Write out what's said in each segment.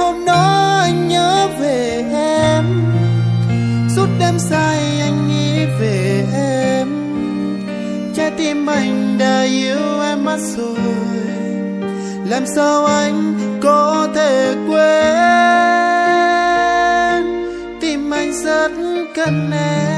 hôm đó anh nhớ về em, suốt đêm say anh nghĩ về em. Trái tim anh đã yêu em mất rồi, làm sao anh có thể quên. Tim anh rất cần em.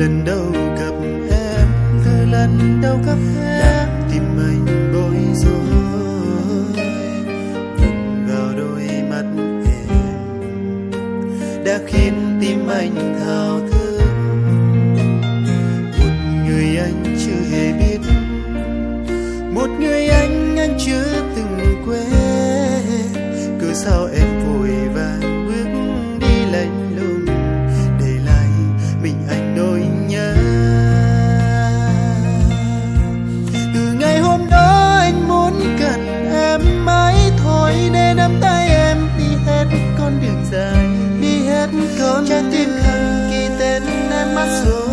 Lần đầu gặp em, từ lần đầu gặp em, tim anh bối rối. Nhìn vào đôi mắt em đã khiến tim anh thao thức. Một người anh chưa hề biết, một người anh chưa từng quên. Cứ sao em vội vàng bước đi lạnh lùng, để lại mình anh nỗi nhớ. Từ ngày hôm đó anh muốn gần em mãi thôi, để nắm tay em đi hết con đường dài, đi hết con trái tim khắc ghi tên em mất rồi.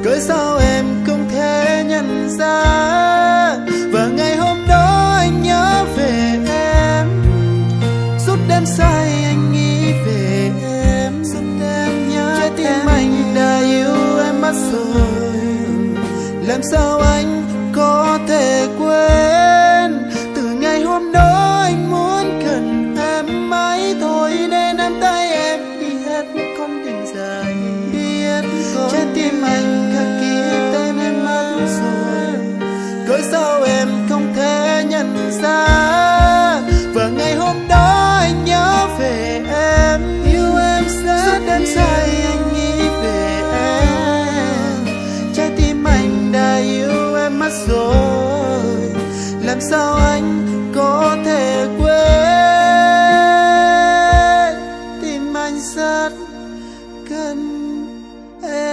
Cớ sao em không thể nhận ra. Và ngày hôm đó anh nhớ về em, suốt đêm say anh nghĩ về em. Trái tim anh đã yêu em mất rồi, làm sao anh có thể quên. Từ ngày hôm đó anh muốn gần em mãi thôi, để nắm tay em đi hết con đường dài, đi hết con. Trái tim anh khắc ghi tên em mất rồi, cớ sao em không thể nhận ra. Và ngày hôm đó anh nhớ về em, yêu em suốt đêm say anh nghĩ về em. Trái tim anh đã yêu em mất rồi, làm sao anh có thể quên. Tim anh rất cần em.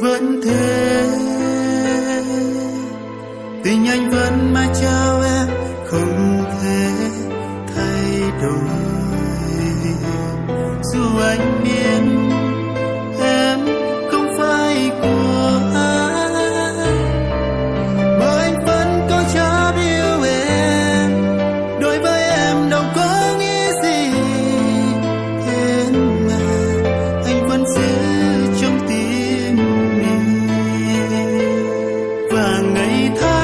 Vẫn thế, tình anh vẫn mãi trao em, không thể thay đổi. Dù anh biết em không phải của ai, mà anh vẫn có chấp yêu em. Đối với em đâu có nghĩ gì, thế mà anh vẫn giữ trong tim. Và ngày tháng